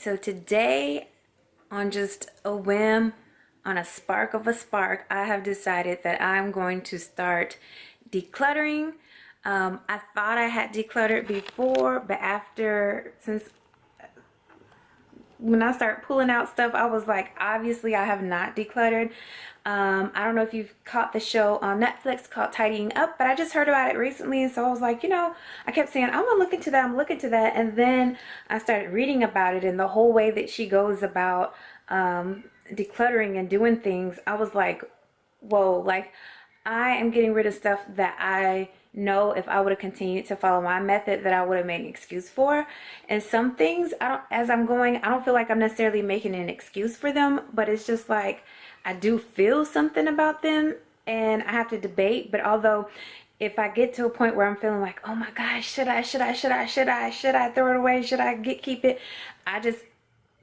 So today, on just a whim, on a spark of a spark, I have decided that I'm going to start decluttering. I thought I had decluttered before, but since when I start pulling out stuff, I was like, obviously I have not decluttered. I don't know if you've caught the show on Netflix called Tidying Up, but I just heard about it recently, and so I was like, I kept saying, I'm gonna look into that, I'm looking into that, and then I started reading about it and the whole way that she goes about decluttering and doing things. I was like, whoa, like I am getting rid of stuff that I know if I would have continued to follow my method that I would have made an excuse for. And some things as I'm going, I don't feel like I'm necessarily making an excuse for them, but it's just like I do feel something about them and I have to debate. But although if I get to a point where I'm feeling like, oh my gosh, should I throw it away? Should I keep it? I just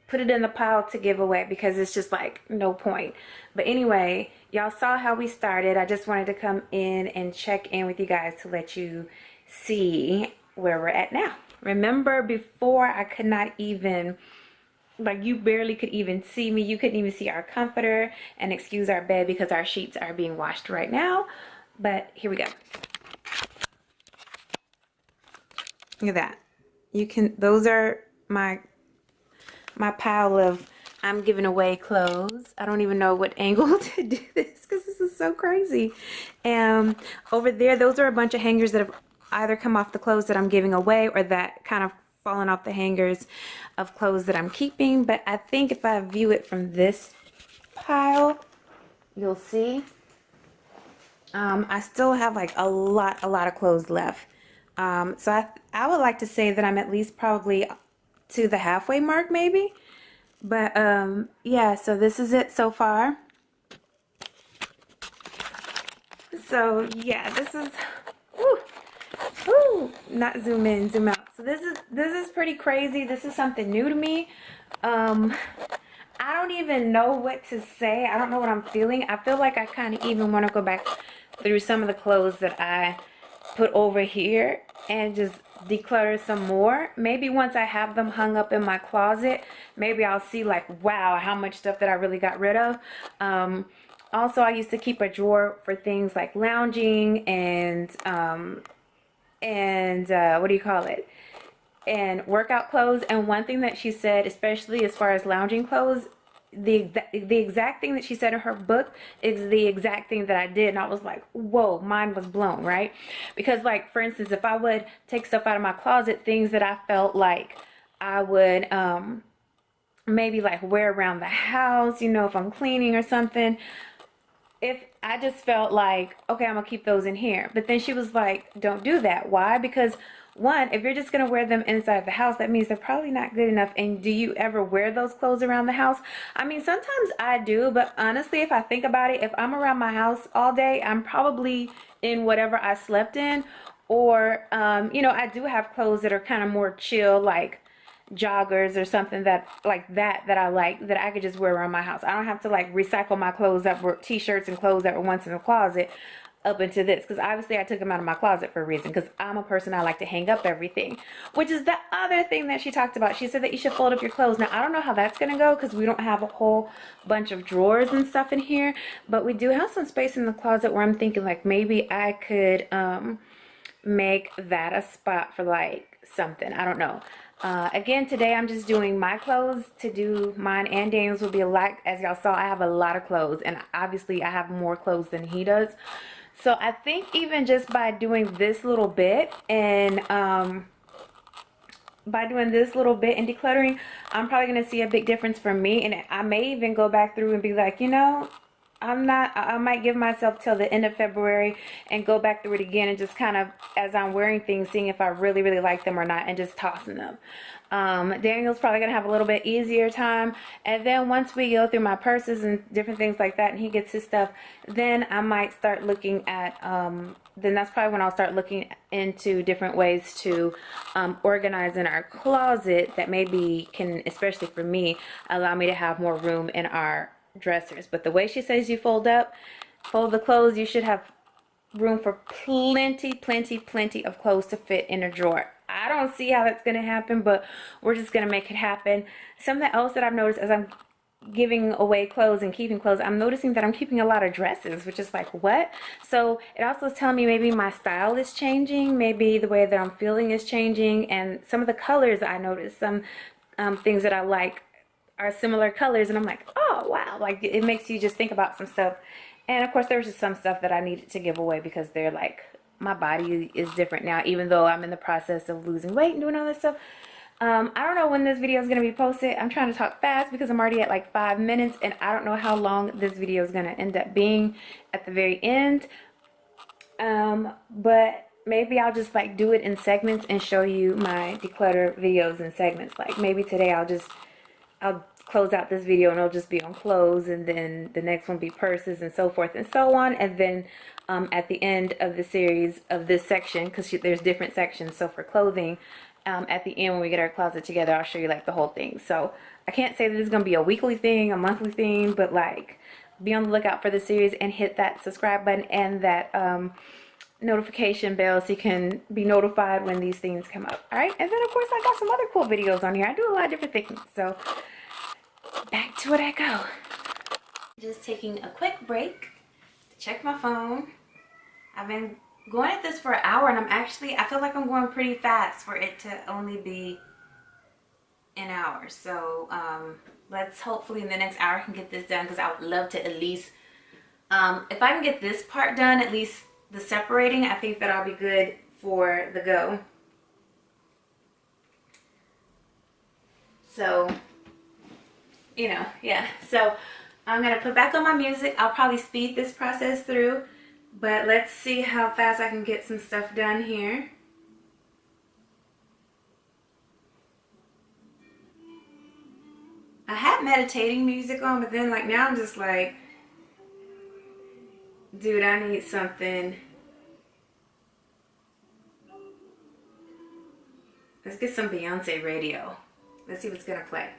put it in the pile to give away because it's just like no point. But anyway, y'all saw how we started. I just wanted to come in and check in with you guys to let you see where we're at now. Remember, before I could not even, like, you barely could even see me. You couldn't even see our comforter, and excuse our bed because our sheets are being washed right now. But here we go. Look at that. Those are my pile of I'm giving away clothes. I don't even know what angle to do this because this is so crazy. Over there, those are a bunch of hangers that have either come off the clothes that I'm giving away or that kind of fallen off the hangers of clothes that I'm keeping. But I think if I view it from this pile, you'll see I still have like a lot of clothes left. So I would like to say that I'm at least probably to the halfway mark maybe. But yeah, so this is it so far. So yeah, this is not zoom in, zoom out. So this is pretty crazy. This is something new to me. I don't even know what to say. I don't know what I'm feeling. I feel like I kind of even want to go back through some of the clothes that I put over here and just declutter some more. Maybe once I have them hung up in my closet, maybe I'll see like, wow, how much stuff that I really got rid of. Also, I used to keep a drawer for things like lounging and what do you call it? And workout clothes. And one thing that she said, especially as far as lounging clothes, the exact thing that she said in her book is the exact thing that I did, and I was like, whoa, mine was blown, right? Because like, for instance, if I would take stuff out of my closet, things that I felt like I would maybe like wear around the house, if I'm cleaning or something, if I just felt like, okay, I'm gonna keep those in here. But then she was like, don't do that. Why? Because one, if you're just gonna wear them inside the house, that means they're probably not good enough. And do you ever wear those clothes around the house? I mean, sometimes I do, but honestly, if I think about it, if I'm around my house all day, I'm probably in whatever I slept in. Or I do have clothes that are kind of more chill, like joggers or something that I like, that I could just wear around my house. I don't have to like recycle my clothes that were t-shirts and clothes that were once in the closet up into this, because obviously I took them out of my closet for a reason, because I'm a person, I like to hang up everything, which is the other thing that she talked about. She said that you should fold up your clothes. Now I don't know how that's gonna go because we don't have a whole bunch of drawers and stuff in here, but we do have some space in the closet where I'm thinking like maybe I could make that a spot for like something. I don't know. Again, today I'm just doing my clothes. To do mine and Daniel's will be a lot. As y'all saw, I have a lot of clothes, and obviously I have more clothes than he does. So I think even just by doing this little bit and decluttering, I'm probably going to see a big difference for me. And I may even go back through and be like, I might give myself till the end of February and go back through it again and just kind of, as I'm wearing things, seeing if I really, really like them or not, and just tossing them. Daniel's probably going to have a little bit easier time. And then once we go through my purses and different things like that and he gets his stuff, then I might start looking at, then that's probably when I'll start looking into different ways to organize in our closet that maybe can, especially for me, allow me to have more room in our dressers. But the way she says you fold the clothes, you should have room for plenty of clothes to fit in a drawer. I don't see how that's gonna happen, but we're just gonna make it happen. Something else that I've noticed as I'm giving away clothes and keeping clothes, I'm noticing that I'm keeping a lot of dresses, which is like, what? So it also is telling me maybe my style is changing, maybe the way that I'm feeling is changing, and some of the colors I noticed, some things that I like are similar colors, and I'm like, oh wow, like it makes you just think about some stuff. And of course there was just some stuff that I needed to give away because they're like, my body is different now, even though I'm in the process of losing weight and doing all this stuff. I don't know when this video is going to be posted. I'm trying to talk fast because I'm already at like 5 minutes, and I don't know how long this video is going to end up being at the very end. But maybe I'll just like do it in segments and show you my declutter videos in segments. Like maybe today I'll close out this video and it'll just be on clothes, and then the next one be purses and so forth and so on. And then at the end of the series of this section, because there's different sections, so for clothing, at the end when we get our closet together, I'll show you like the whole thing. So I can't say that this is going to be a weekly thing, a monthly thing, but like be on the lookout for the series and hit that subscribe button and that notification bell so you can be notified when these things come up. Alright, and then of course I got some other cool videos on here. I do a lot of different things, so back to it I go. Just taking a quick break to check my phone. I've been going at this for an hour, and I feel like I'm going pretty fast for it to only be an hour. So let's hopefully in the next hour I can get this done, because I would love to at least, if I can get this part done, at least the separating, I think that I'll be good for the go. So, you know, yeah. So I'm going to put back on my music. I'll probably speed this process through, but let's see how fast I can get some stuff done here. I had meditating music on, but then like now I'm just like, dude, I need something. Let's get some Beyonce radio. Let's see what's gonna play.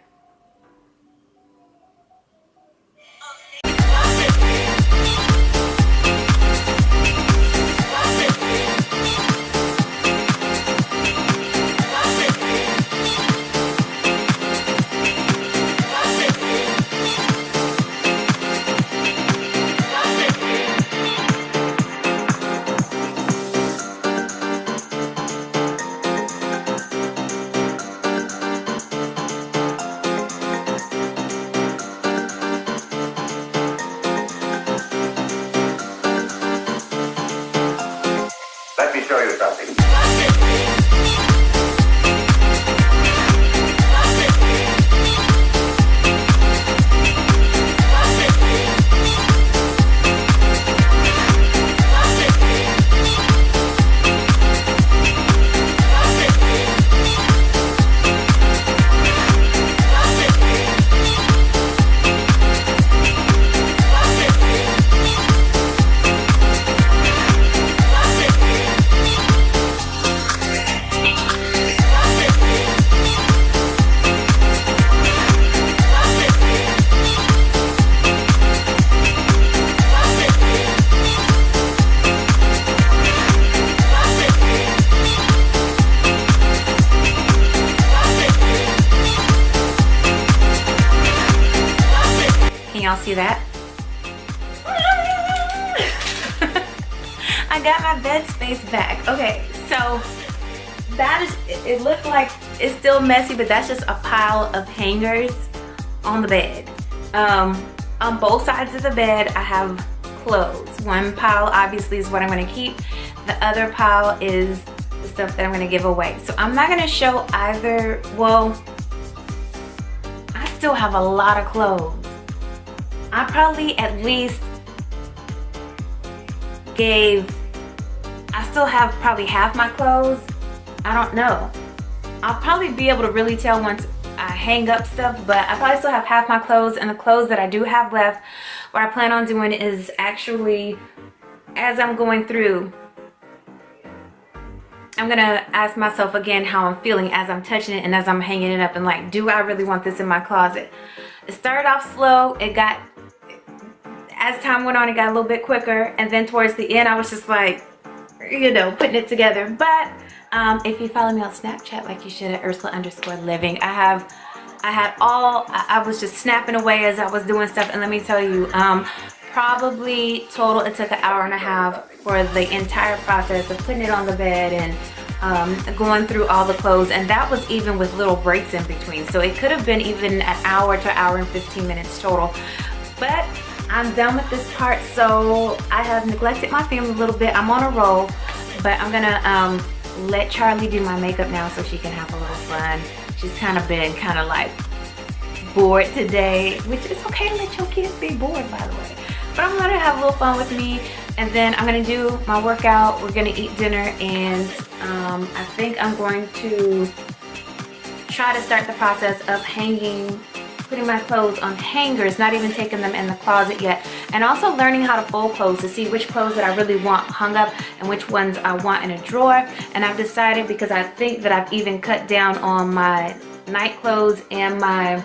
Let me show you something. Y'all see that? I got my bed space back. Okay, so that is, it looked like it's still messy, but that's just a pile of hangers on the bed. On both sides of the bed I have clothes. One pile obviously is what I'm going to keep. The other pile is the stuff that I'm going to give away. So I'm not going to show either. Well, I still have a lot of clothes. I probably at least I still have probably half my clothes. I don't know. I'll probably be able to really tell once I hang up stuff, but I probably still have half my clothes, and the clothes that I do have left, what I plan on doing is actually, as I'm going through, I'm gonna ask myself again how I'm feeling as I'm touching it and as I'm hanging it up, and like, do I really want this in my closet? It started off slow. It got, as time went on, it got a little bit quicker, and then towards the end I was just like, you know, putting it together. But if you follow me on Snapchat like you should at Ursula_living, I was just snapping away as I was doing stuff, and let me tell you, probably total it took an hour and a half for the entire process of putting it on the bed and going through all the clothes, and that was even with little breaks in between. So it could have been even an hour to an hour and 15 minutes total. But I'm done with this part, so I have neglected my family a little bit. I'm on a roll, but I'm gonna let Charlie do my makeup now so she can have a little fun. She's kind of been kind of like bored today, which is okay to let your kids be bored, by the way. But I'm gonna have a little fun with me, and then I'm gonna do my workout. We're gonna eat dinner, and I think I'm going to try to start the process of putting my clothes on hangers, not even taking them in the closet yet, and also learning how to fold clothes to see which clothes that I really want hung up and which ones I want in a drawer. And I've decided, because I think that I've even cut down on my night clothes and my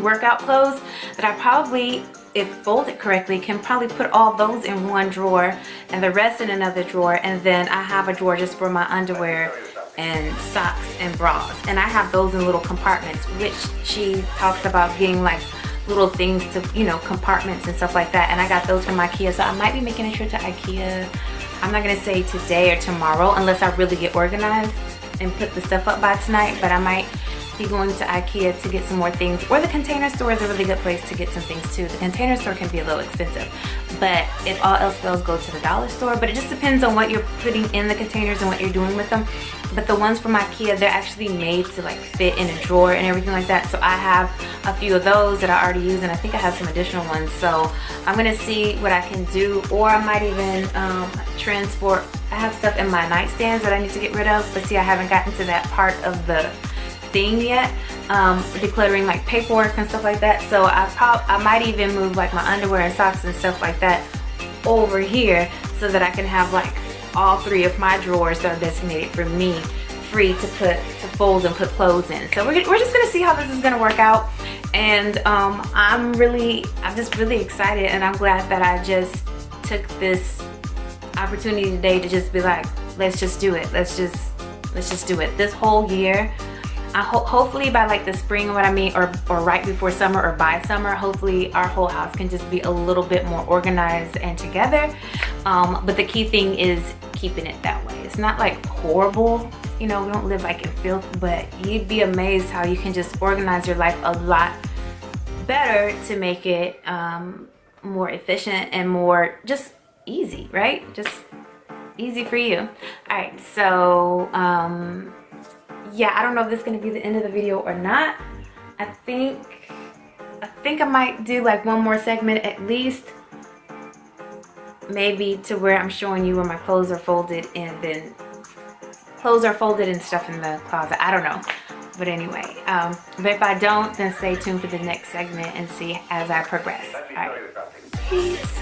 workout clothes, that I probably, if folded correctly, can probably put all those in one drawer and the rest in another drawer, and then I have a drawer just for my underwear and socks and bras, and I have those in little compartments, which she talks about being like little things to, you know, compartments and stuff like that. And I got those from IKEA, so I might be making a trip to IKEA. I'm not gonna say today or tomorrow unless I really get organized and put the stuff up by tonight, but I might be going to IKEA to get some more things, or the Container Store is a really good place to get some things too. The Container Store can be a little expensive, but if all else fails, go to the dollar store. But it just depends on what you're putting in the containers and what you're doing with them. But the ones from IKEA, they're actually made to like fit in a drawer and everything like that. So I have a few of those that I already use, and I think I have some additional ones. So I'm gonna see what I can do, or I might even transport. I have stuff in my nightstands that I need to get rid of, but see, I haven't gotten to that part of the thing yet, decluttering like paperwork and stuff like that. So I might even move like my underwear and socks and stuff like that over here, so that I can have like all three of my drawers that are designated for me free to fold and put clothes in. So we're just gonna see how this is gonna work out, and I'm just really excited, and I'm glad that I just took this opportunity today to just be like, let's just do it. Let's just do it. This whole year, hopefully by like the spring, what I mean, or right before summer or by summer, hopefully our whole house can just be a little bit more organized and together. But the key thing is keeping it that way. It's not like horrible, you know, we don't live like in filth, but you'd be amazed how you can just organize your life a lot better to make it more efficient and more just easy, right? Just easy for you. All right, so yeah, I don't know if this is gonna be the end of the video or not. I think I might do like one more segment at least, maybe to where I'm showing you where my clothes are folded, and then clothes are folded and stuff in the closet. I don't know, but anyway, but if I don't, then stay tuned for the next segment and see as I progress. All right, peace.